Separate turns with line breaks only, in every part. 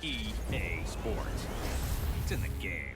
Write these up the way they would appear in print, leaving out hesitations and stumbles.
EA Sports. It's in the game.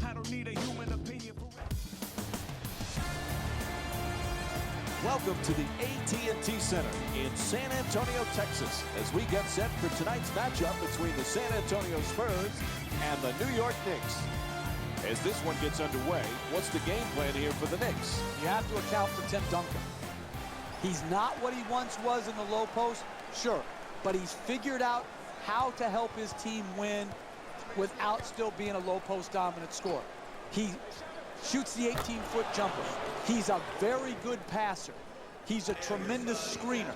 I don't need a human opinion for
Welcome to the AT&T Center in San Antonio, Texas, as we get set for tonight's matchup between the San Antonio Spurs and the New York Knicks. As this one gets underway, what's the game plan here for the Knicks?
You have to account for Tim Duncan. He's not what he once was in the low post, sure, but he's figured out how to help his team win without still being a low post dominant scorer. He shoots the 18-foot jumper. He's a very good passer. He's a tremendous screener.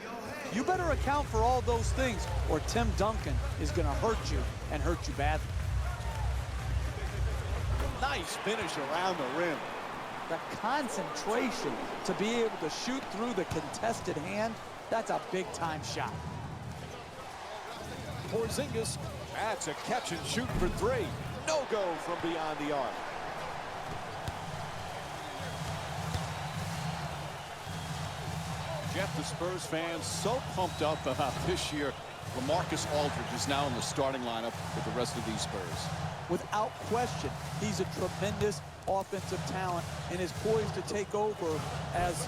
You better account for all those things or Tim Duncan is going to hurt you and hurt you badly.
Nice finish around the rim.
The concentration to be able to shoot through the contested hand, that's a big-time shot.
Porzingis, that's a catch and shoot for three. No go from beyond the arc.
Jeff, the Spurs fans so pumped up about this year. LaMarcus Aldridge is now in the starting lineup with the rest of these Spurs.
Without question, he's a tremendous offensive talent and is poised to take over as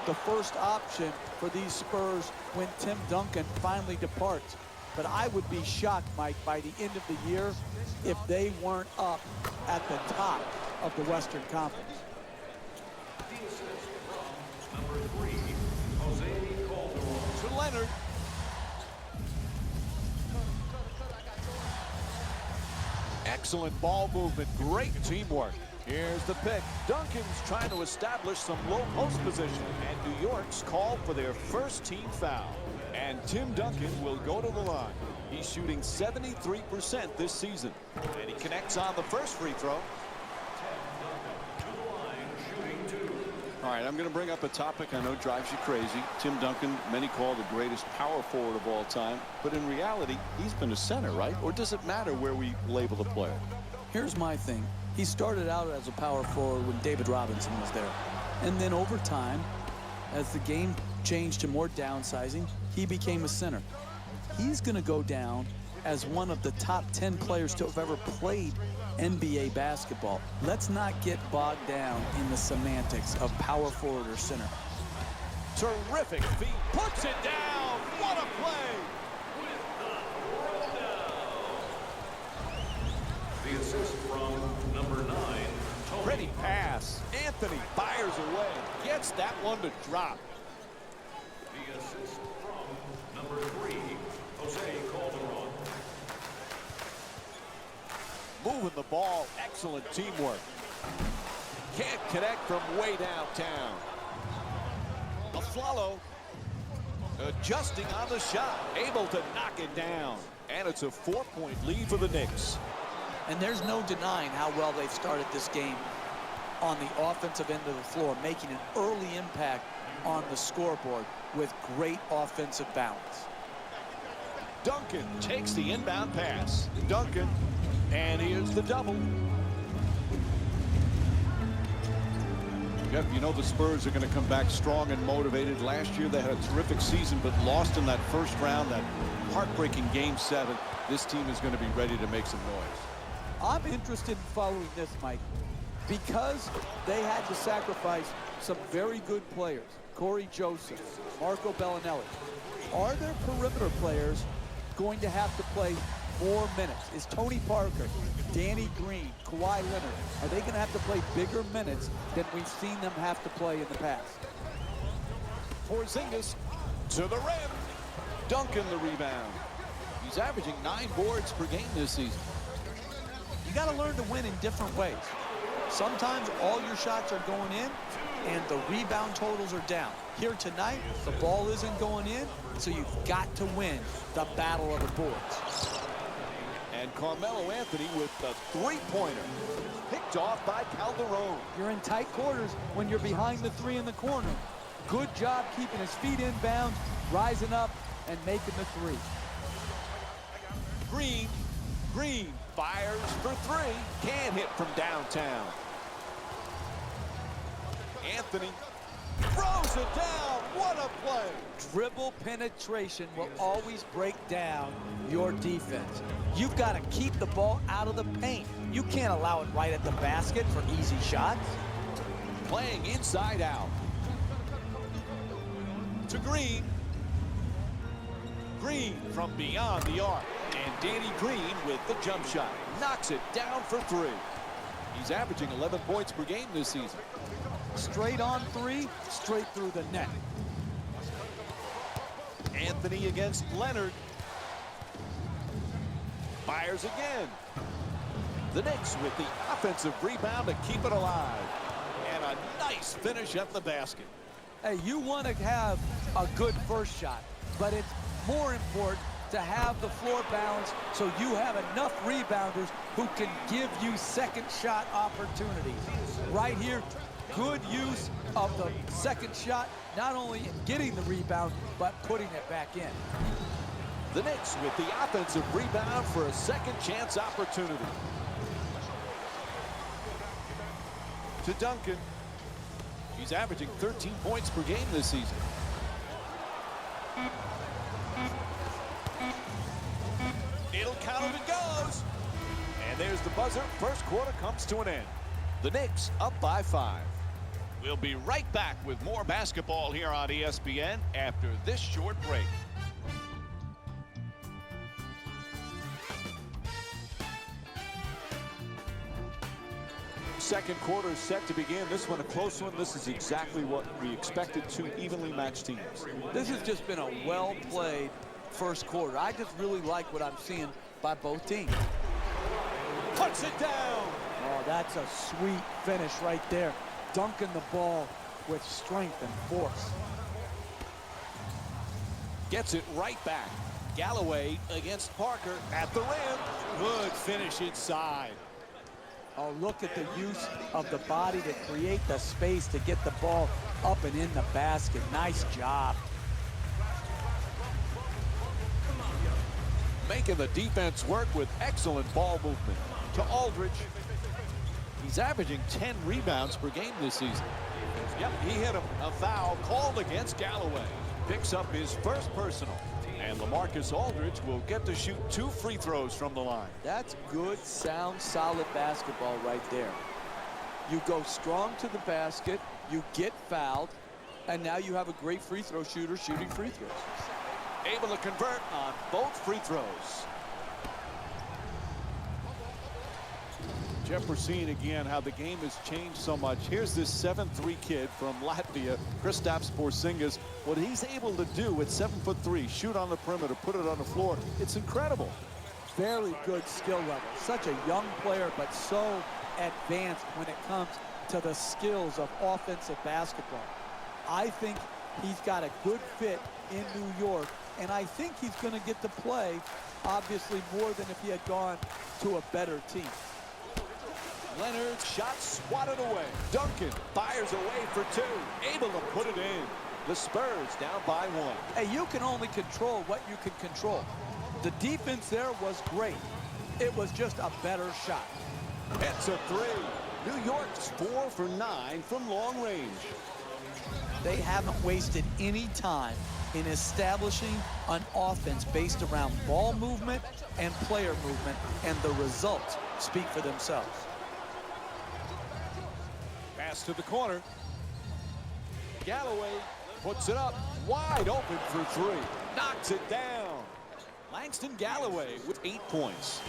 the first option for these Spurs when Tim Duncan finally departs. But I would be shocked, Mike, by the end of the year if they weren't up at the top of the Western Conference.
To Leonard. Excellent ball movement, great teamwork. Here's the pick. Duncan's trying to establish some low post position, and New York's called for their first team foul. And Tim Duncan will go to the line. He's shooting 73% this season. And he connects on the first free throw.
All right, I'm going to bring up a topic I know drives you crazy. Tim Duncan, many call the greatest power forward of all time. But in reality, he's been a center, right? Or does it matter where we label the player?
Here's my thing. He started out as a power forward when David Robinson was there. And then over time, as the game changed to more downsizing, he became a center. He's going to go down as one of the top 10 players to have ever played NBA basketball. Let's not get bogged down in the semantics of power forward or center.
Terrific feed. Puts it down. What a play.
the assist from number 9.
Pretty pass. Anthony fires away. Gets that one to drop.
The assist from number 3, Jose Calderon.
Moving the ball. Excellent teamwork. Can't connect from way downtown. Aflalo adjusting on the shot. Able to knock it down. And it's a 4-point lead for the Knicks.
And there's no denying how well they've started this game on the offensive end of the floor, making an early impact on the scoreboard with great offensive balance.
Duncan takes the inbound pass. Duncan, and here's the double.
Jeff, you know the Spurs are going to come back strong and motivated. Last year they had a terrific season, but lost in that first round, that heartbreaking Game 7. This team is going to be ready to make some noise.
I'm interested in following this, Mike, because they had to sacrifice some very good players. Corey Joseph, Marco Bellinelli. Are their perimeter players going to have to play more minutes? Is Tony Parker, Danny Green, Kawhi Leonard, are they going to have to play bigger minutes than we've seen them have to play in the past?
Porzingis to the rim. Duncan the rebound. He's averaging 9 boards per game this season.
You got to learn to win in different ways. Sometimes all your shots are going in and the rebound totals are down. Here tonight, the ball isn't going in, so you've got to win the battle of the boards.
And Carmelo Anthony with the three-pointer. Picked off by Calderon.
You're in tight quarters when you're behind the three in the corner. Good job keeping his feet in bounds, rising up, and making the three.
Green fires for three. Can't hit from downtown. Anthony throws it down. What a play.
Dribble penetration will always break down your defense. You've got to keep the ball out of the paint. You can't allow it right at the basket for easy shots.
Playing inside out. To Green. Green from beyond the arc. And Danny Green with the jump shot. Knocks it down for three. He's averaging 11 points per game this season.
Straight on three, straight through the net.
Anthony against Leonard. Fires again. The Knicks with the offensive rebound to keep it alive. And a nice finish at the basket.
Hey, you want to have a good first shot, but it's more important to have the floor balance so you have enough rebounders who can give you second shot opportunities. Right here, good use of the second shot, not only getting the rebound, but putting it back in.
The Knicks with the offensive rebound for a second chance opportunity. To Duncan. He's averaging 13 points per game this season. It'll count if it goes. And there's the buzzer. First quarter comes to an end. The Knicks up by 5. We'll be right back with more basketball here on ESPN after this short break. Second quarter is set to begin. This one a close one. This is exactly what we expected, two evenly matched teams.
This has just been a well-played first quarter. I just really like what I'm seeing by both teams.
Puts it down.
Oh, that's a sweet finish right there. Dunking the ball with strength and force.
Gets it right back. Galloway against Parker at the rim. Good finish inside.
Oh, look at the use of the body to create the space to get the ball up and in the basket. Nice job.
Making the defense work with excellent ball movement. To Aldridge. He's averaging 10 rebounds per game this season. Yep, he hit a foul called against Galloway. Picks up his first personal. And LaMarcus Aldridge will get to shoot 2 free throws from the line.
That's good, sound, solid basketball right there. You go strong to the basket, you get fouled, and now you have a great free throw shooter shooting free throws.
Able to convert on both free throws. Jeff, we're seeing again how the game has changed so much. Here's this 7'3" kid from Latvia, Kristaps Porzingis. What he's able to do at 7'3", shoot on the perimeter, put it on the floor, it's incredible.
Very good skill level. Such a young player, but so advanced when it comes to the skills of offensive basketball. I think he's got a good fit in New York, and I think he's going to get to play, obviously, more than if he had gone to a better team.
Leonard's shot swatted away. Duncan fires away for 2. Able to put it in. The Spurs down by 1.
Hey, you can only control what you can control. The defense there was great. It was just a better shot.
It's a 3. New York's 4 for 9 from long range.
They haven't wasted any time in establishing an offense based around ball movement and player movement, and the results speak for themselves.
Pass to the corner. Galloway puts it up wide open for 3. Knocks it down. Langston Galloway with 8 points.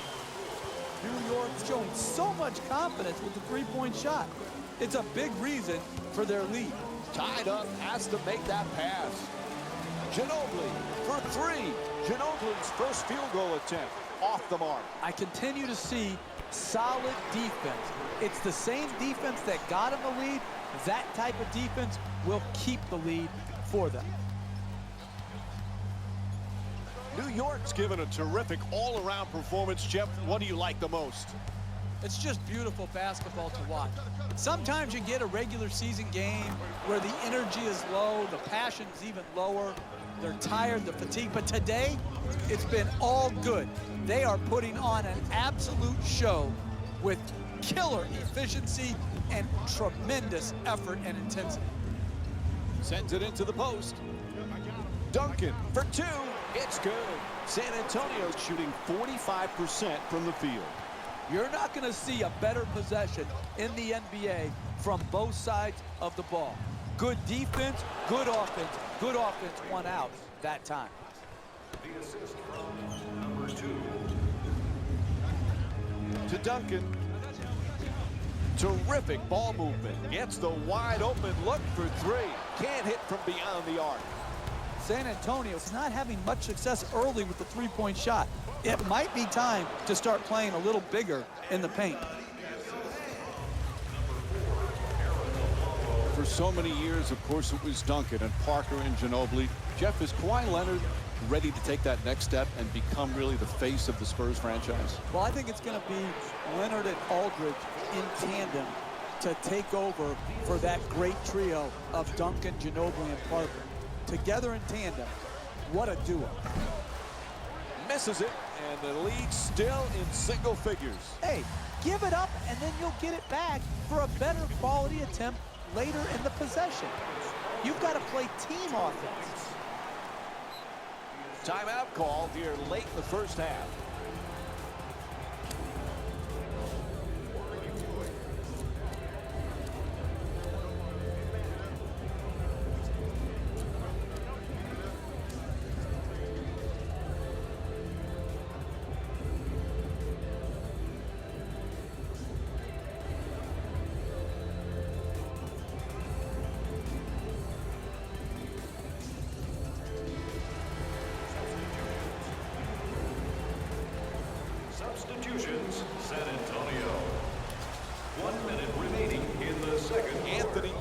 New York showing so much confidence with the three-point shot. It's a big reason for their lead.
Tied up, has to make that pass. Ginobili for 3. Ginobili's first field goal attempt off the mark.
I continue to see solid defense. It's the same defense that got him the lead. That type of defense will keep the lead for them.
New York's given a terrific all-around performance. Jeff, what do you like the most?
It's just beautiful basketball to watch. Sometimes you get a regular season game where the energy is low, the passion is even lower, they're tired, the fatigue, but today it's been all good. They are putting on an absolute show with killer efficiency and tremendous effort and intensity.
Sends it into the post. Duncan for two. It's good. San Antonio shooting 45% from the field.
You're not going to see a better possession in the NBA from both sides of the ball. Good defense, good offense won out that time.
The assist from number 2.
To Duncan. Terrific ball movement. Gets the wide open look for three. Can't hit from beyond the arc.
San Antonio is not having much success early with the three-point shot. It might be time to start playing a little bigger in the paint.
For so many years, of course, it was Duncan and Parker and Ginobili. Jeff, is Kawhi Leonard ready to take that next step and become really the face of the Spurs franchise?
Well, I think it's going to be Leonard and Aldridge in tandem to take over for that great trio of Duncan, Ginobili, and Parker. Together in tandem, what a duo.
Misses it, and the lead still in single figures.
Hey, give it up, and then you'll get it back for a better quality attempt later in the possession. You've got to play team offense.
Timeout call here late in the first half.
Substitutions, San Antonio. 1 minute remaining in the second.
Anthony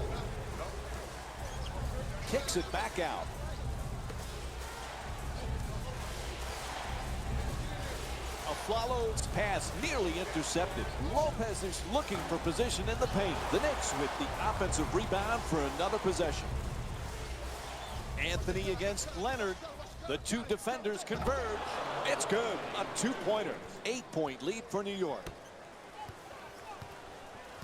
kicks it back out. Aflalo's pass nearly intercepted. Lopez is looking for position in the paint. The Knicks with the offensive rebound for another possession. Anthony against Leonard. The two defenders converge. It's good. A two-pointer. 8-point lead for New York.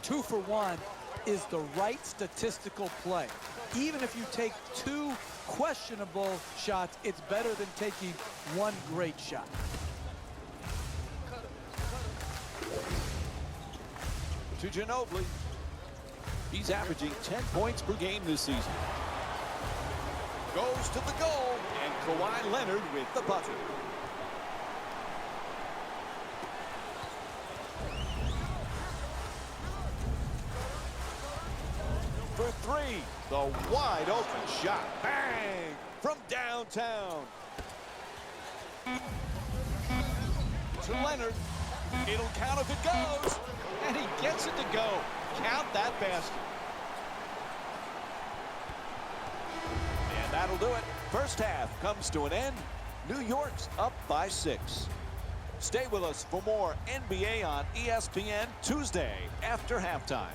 2 for 1 is the right statistical play. Even if you take 2 questionable shots, it's better than taking 1 great shot.
To Ginobili. He's averaging 10 points per game this season. Goes to the goal, and Kawhi Leonard with the bucket. For three, the wide open shot. Bang! From downtown. To Leonard. It'll count if it goes. And he gets it to go. Count that basket. And that'll do it. First half comes to an end. New York's up by 6. Stay with us for more NBA on ESPN Tuesday after halftime.